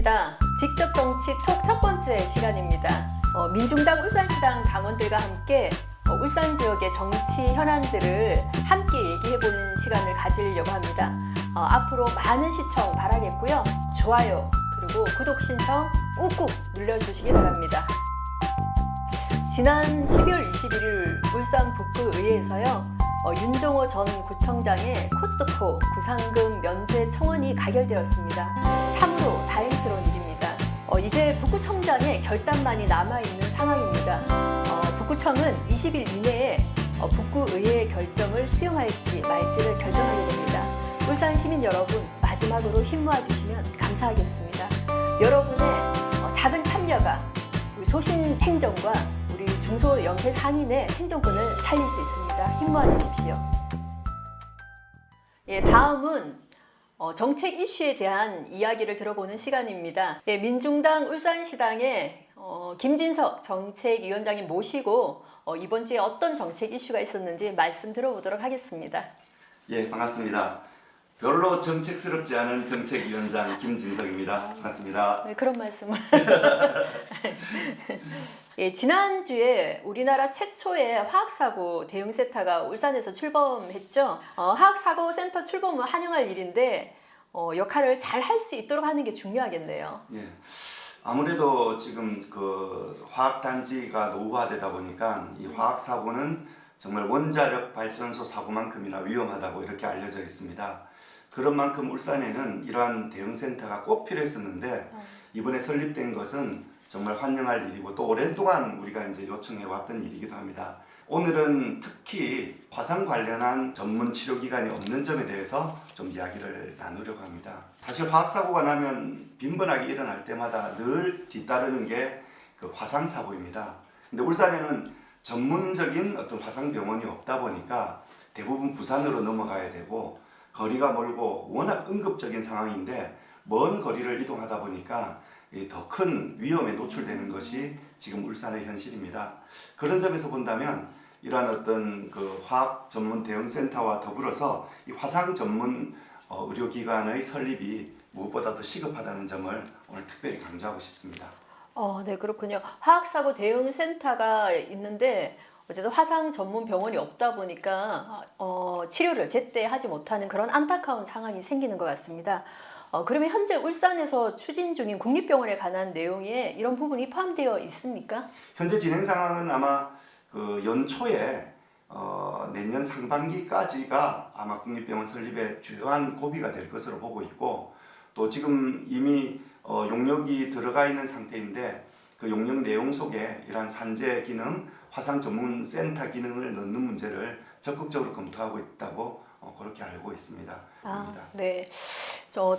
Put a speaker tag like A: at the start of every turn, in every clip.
A: 반갑습니다. 직접 정치 톡 첫 번째 시간입니다. 민중당 울산시당 당원들과 함께 울산 지역의 정치 현안들을 함께 얘기해보는 시간을 가지려고 합니다. 앞으로 많은 시청 바라겠고요. 좋아요 그리고 구독 신청 꾹꾹 눌러주시기 바랍니다. 지난 12월 21일 울산 북구의회에서요. 윤종호 전 구청장의 코스트코 구상금 면제 청원이 가결되었습니다. 참으로 다행스러운 일입니다. 이제 북구청장의 결단만이 남아있는 상황입니다. 북구청은 20일 이내에 북구의회의 결정을 수용할지 말지를 결정하게 됩니다. 울산 시민 여러분 마지막으로 힘 모아주시면 감사하겠습니다. 여러분의 작은 참여가 우리 소신 행정과 우리 중소영세 상인의 생존권을 살릴 수 있습니다. 힘 모아주십시오. 다음은 정책 이슈에 대한 이야기를 들어보는 시간입니다. 민중당 울산시당의 김진석 정책위원장이 모시고 이번 주에 어떤 정책 이슈가 있었는지 말씀 들어보도록 하겠습니다.
B: 예, 반갑습니다. 별로 정책스럽지 않은 정책위원장 김진석입니다. 반갑습니다.
A: 네, 그런 말씀을. 지난주에 우리나라 최초의 화학사고 대응센터가 울산에서 출범했죠. 화학사고 센터 출범은 환영할 일인데 역할을 잘 할 수 있도록 하는 게 중요하겠네요.
B: 예, 아무래도 지금 그 화학단지가 노후화되다 보니까 이 화학사고는 정말 원자력 발전소 사고만큼이나 위험하다고 이렇게 알려져 있습니다. 그런 만큼 울산에는 이러한 대응센터가 꼭 필요했었는데 이번에 설립된 것은 정말 환영할 일이고 또 오랜 동안 우리가 이제 요청해 왔던 일이기도 합니다. 오늘은 특히 화상 관련한 전문 치료기관이 없는 점에 대해서 좀 이야기를 나누려고 합니다. 사실 화학사고가 나면 빈번하게 일어날 때마다 늘 뒤따르는 게 그 화상사고입니다. 근데 울산에는 전문적인 어떤 화상병원이 없다 보니까 대부분 부산으로 넘어가야 되고 거리가 멀고 워낙 응급적인 상황인데 먼 거리를 이동하다 보니까 더 큰 위험에 노출되는 것이 지금 울산의 현실입니다. 그런 점에서 본다면 이러한 어떤 그 화학 전문 대응센터와 더불어서 이 화상 전문 의료기관의 설립이 무엇보다 더 시급하다는 점을 오늘 특별히 강조하고 싶습니다.
A: 네, 그렇군요. 화학사고 대응센터가 있는데 어쨌든 화상 전문 병원이 없다 보니까 치료를 제때 하지 못하는 그런 안타까운 상황이 생기는 것 같습니다. 그러면 현재 울산에서 추진 중인 국립병원에 관한 내용에 이런 부분이 포함되어 있습니까?
B: 현재 진행 상황은 아마 그 연초에 내년 상반기까지가 아마 국립병원 설립의 주요한 고비가 될 것으로 보고 있고 또 지금 이미 용역이 들어가 있는 상태인데 그 용역 내용 속에 이러한 산재 기능, 화상 전문 센터 기능을 넣는 문제를 적극적으로 검토하고 있다고 그렇게 알고 있습니다.
A: 네.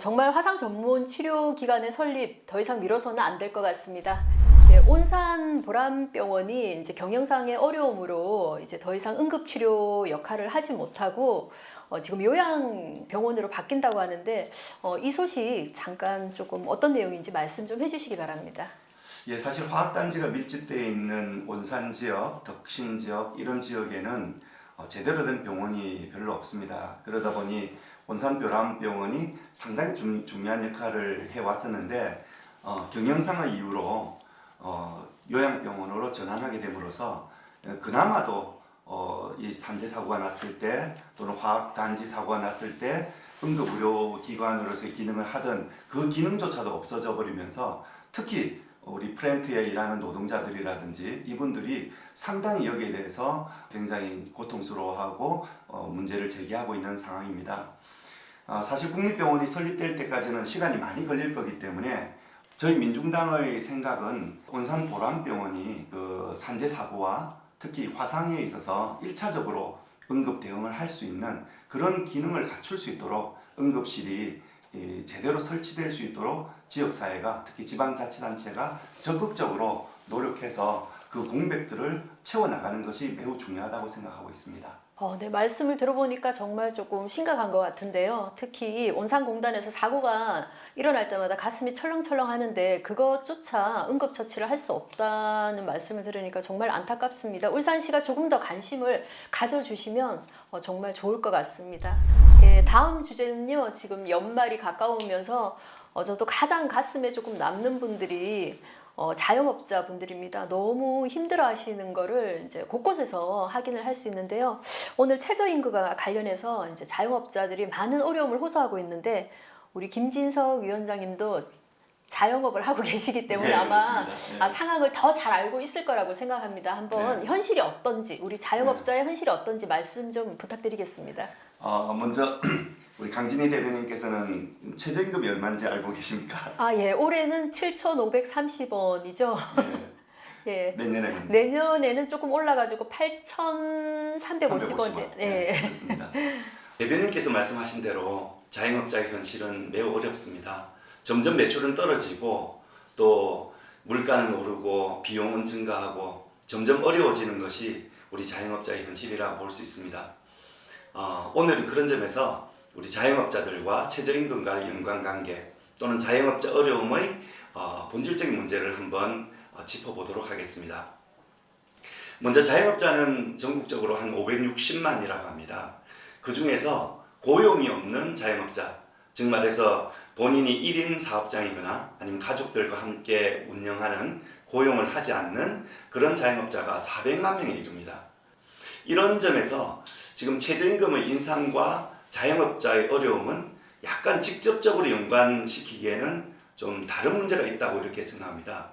A: 정말 화상 전문 치료 기관의 설립 더 이상 미뤄서는 안 될 것 같습니다. 온산 보람병원이 이제 경영상의 어려움으로 이제 더 이상 응급치료 역할을 하지 못하고 지금 요양병원으로 바뀐다고 하는데 이 소식 잠깐 조금 어떤 내용인지 말씀 좀 해주시기 바랍니다.
B: 예, 사실 화학단지가 밀집되어 있는 온산 지역, 덕신 지역 이런 지역에는 제대로 된 병원이 별로 없습니다. 그러다 보니 온산보람병원이 상당히 중요한 역할을 해왔었는데 경영상의 이유로 요양병원으로 전환하게 됨으로써 그나마도 이 산재 사고가 났을 때 또는 화학단지 사고가 났을 때 응급의료기관으로서의 기능을 하던 그 기능조차도 없어져 버리면서 특히 우리 플랜트에 일하는 노동자들이라든지 이분들이 상당히 여기에 대해서 굉장히 고통스러워하고 문제를 제기하고 있는 상황입니다. 사실 국립병원이 설립될 때까지는 시간이 많이 걸릴 거기 때문에 저희 민중당의 생각은 온산보람병원이 그 산재 사고와 특히 화상에 있어서 1차적으로 응급 대응을 할 수 있는 그런 기능을 갖출 수 있도록 응급실이 제대로 설치될 수 있도록 지역사회가 특히 지방자치단체가 적극적으로 노력해서 그 공백들을 채워나가는 것이 매우 중요하다고 생각하고 있습니다.
A: 네, 말씀을 들어보니까 정말 조금 심각한 것 같은데요. 특히 온산공단에서 사고가 일어날 때마다 가슴이 철렁철렁 하는데 그것조차 응급처치를 할 수 없다는 말씀을 들으니까 정말 안타깝습니다. 울산시가 조금 더 관심을 가져주시면 정말 좋을 것 같습니다. 다음 주제는요. 지금 연말이 가까우면서 저도 가장 가슴에 조금 남는 분들이 자영업자분들입니다. 너무 힘들어하시는 거를 이제 곳곳에서 확인을 할 수 있는데요. 오늘 최저임금과 관련해서 이제 자영업자들이 많은 어려움을 호소하고 있는데 우리 김진석 위원장님도 자영업을 하고 계시기 때문에
B: 네,
A: 아마
B: 그렇습니다. 네.
A: 상황을 더 잘 알고 있을 거라고 생각합니다. 한번
B: 네.
A: 현실이 어떤지, 우리 자영업자의 현실이 어떤지 말씀 좀 부탁드리겠습니다.
B: 먼저 우리 강진희 대변인께서는 최저임금이 얼마인지 알고 계십니까?
A: 예, 올해는 7,530원이죠.
B: 네.
A: 예.
B: 내년에는
A: 내년에는 조금 올라가지고 8,350원.
B: 350원.
A: 네.
B: 네, 그렇습니다. 대변인께서 말씀하신 대로 자영업자의 현실은 매우 어렵습니다. 점점 매출은 떨어지고 또 물가는 오르고 비용은 증가하고 점점 어려워지는 것이 우리 자영업자의 현실이라고 볼 수 있습니다. 오늘은 그런 점에서 우리 자영업자들과 최저임금과의 연관관계 또는 자영업자 어려움의 본질적인 문제를 한번 짚어보도록 하겠습니다. 먼저 자영업자는 전국적으로 한 560만이라고 합니다. 그 중에서 고용이 없는 자영업자, 즉 말해서 본인이 1인 사업장이거나 아니면 가족들과 함께 운영하는 고용을 하지 않는 그런 자영업자가 400만 명에 이릅니다. 이런 점에서 지금 최저임금의 인상과 자영업자의 어려움은 약간 직접적으로 연관시키기에는 좀 다른 문제가 있다고 이렇게 생각합니다.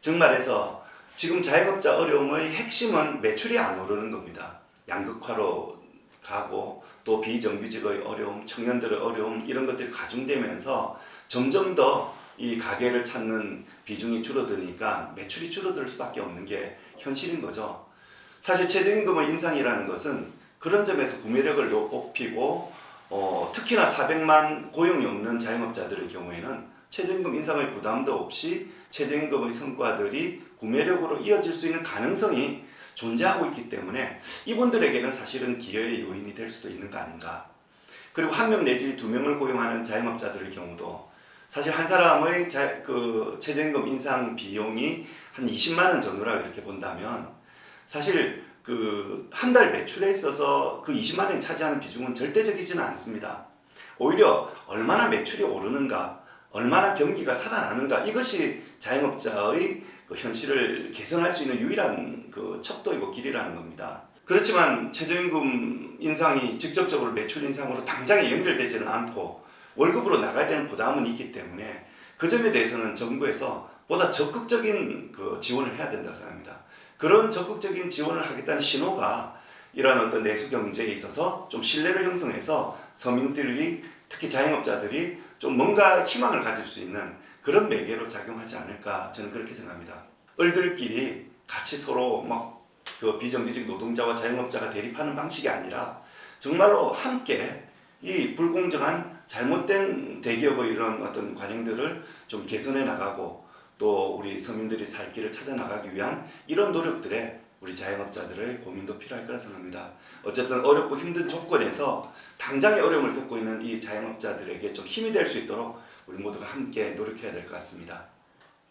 B: 즉 말해서 지금 자영업자 어려움의 핵심은 매출이 안 오르는 겁니다. 양극화로 가고 또 비정규직의 어려움, 청년들의 어려움 이런 것들이 가중되면서 점점 더 이 가게를 찾는 비중이 줄어드니까 매출이 줄어들 수밖에 없는 게 현실인 거죠. 사실 최저임금의 인상이라는 것은 그런 점에서 구매력을 높이고 특히나 400만 고용이 없는 자영업자들의 경우에는 최저임금 인상의 부담도 없이 최저임금의 성과들이 구매력으로 이어질 수 있는 가능성이 존재하고 있기 때문에 이분들에게는 사실은 기여의 요인이 될 수도 있는 거 아닌가. 그리고 한 명 내지 두 명을 고용하는 자영업자들의 경우도 사실 한 사람의 최저임금 인상 비용이 한 20만 원 전후라 이렇게 본다면 사실 한 달 매출에 있어서 그 20만 원이 차지하는 비중은 절대적이지는 않습니다. 오히려 얼마나 매출이 오르는가, 얼마나 경기가 살아나는가 이것이 자영업자의 현실을 개선할 수 있는 유일한 척도이고 길이라는 겁니다. 그렇지만 최저임금 인상이 직접적으로 매출 인상으로 당장에 연결되지는 않고 월급으로 나가야 되는 부담은 있기 때문에 그 점에 대해서는 정부에서 보다 적극적인 지원을 해야 된다고 생각합니다. 그런 적극적인 지원을 하겠다는 신호가 이러한 어떤 내수 경제에 있어서 좀 신뢰를 형성해서 서민들이 특히 자영업자들이 좀 뭔가 희망을 가질 수 있는 그런 매개로 작용하지 않을까 저는 그렇게 생각합니다. 을들끼리 같이 서로 비정규직 노동자와 자영업자가 대립하는 방식이 아니라 정말로 함께 이 불공정한 잘못된 대기업의 이런 어떤 관행들을 좀 개선해 나가고 또 우리 서민들이 살 길을 찾아 나가기 위한 이런 노력들에 우리 자영업자들의 고민도 필요할 거라 생각합니다. 어쨌든 어렵고 힘든 조건에서 당장의 어려움을 겪고 있는 이 자영업자들에게 좀 힘이 될 수 있도록 우리 모두가 함께 노력해야 될 것 같습니다.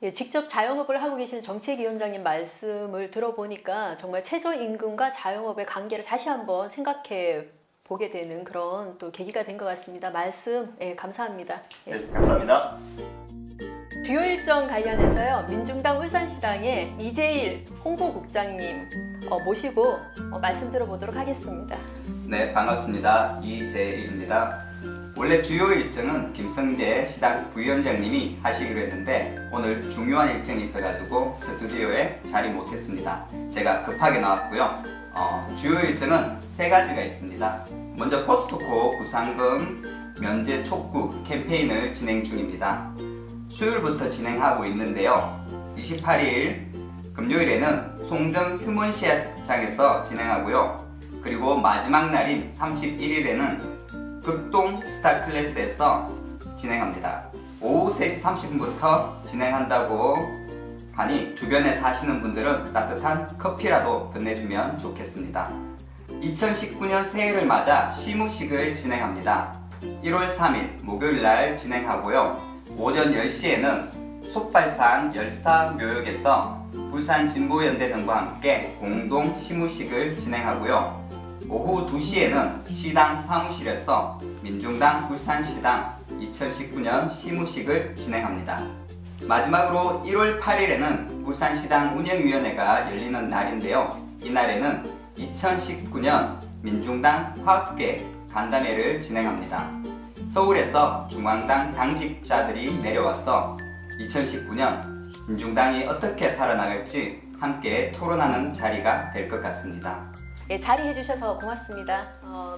A: 예, 직접 자영업을 하고 계시는 정책위원장님 말씀을 들어보니까 정말 최저임금과 자영업의 관계를 다시 한번 생각해 보게 되는 그런 또 계기가 된 것 같습니다. 말씀 감사합니다.
B: 네, 감사합니다.
A: 주요 일정 관련해서요, 민중당 울산시당의 이재일 홍보국장님 모시고 말씀 들어보도록 하겠습니다.
C: 네, 반갑습니다. 이재일입니다. 원래 주요 일정은 김성재 시당 부위원장님이 하시기로 했는데 오늘 중요한 일정이 있어가지고 스튜디오에 자리 못했습니다. 제가 급하게 나왔고요. 주요 일정은 세 가지가 있습니다. 먼저 코스트코 구상금 면제 촉구 캠페인을 진행 중입니다. 수요일부터 진행하고 있는데요. 28일 금요일에는 송정 휴먼시장에서 진행하고요. 그리고 마지막 날인 31일에는 극동 스타클래스에서 진행합니다. 오후 3시 30분부터 진행한다고 하니 주변에 사시는 분들은 따뜻한 커피라도 건네주면 좋겠습니다. 2019년 새해를 맞아 시무식을 진행합니다. 1월 3일 목요일날 진행하고요. 오전 10시에는 솥발산 열사묘역에서 부산진보연대 등과 함께 공동 시무식을 진행하고요. 오후 2시에는 시당 사무실에서 민중당 울산시당 2019년 시무식을 진행합니다. 마지막으로 1월 8일에는 울산시당 운영위원회가 열리는 날인데요. 이날에는 2019년 민중당 사업계 간담회를 진행합니다. 서울에서 중앙당 당직자들이 내려와서 2019년 민중당이 어떻게 살아나갈지 함께 토론하는 자리가 될 것 같습니다.
A: 예, 자리해 주셔서 고맙습니다.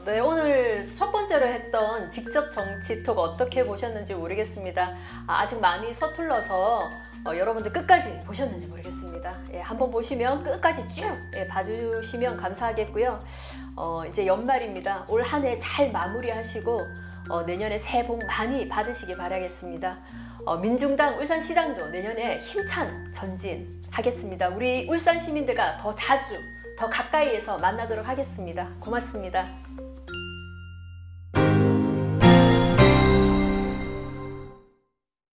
A: 네, 오늘 첫 번째로 했던 직접 정치톡 어떻게 보셨는지 모르겠습니다. 아직 많이 서툴러서 여러분들 끝까지 보셨는지 모르겠습니다. 예, 한번 보시면 끝까지 쭉 봐주시면 감사하겠고요. 이제 연말입니다. 올 한 해 잘 마무리하시고 내년에 새해 복 많이 받으시기 바라겠습니다. 민중당 울산시당도 내년에 힘찬 전진하겠습니다. 우리 울산 시민들과 더 자주 더 가까이에서 만나도록 하겠습니다. 고맙습니다.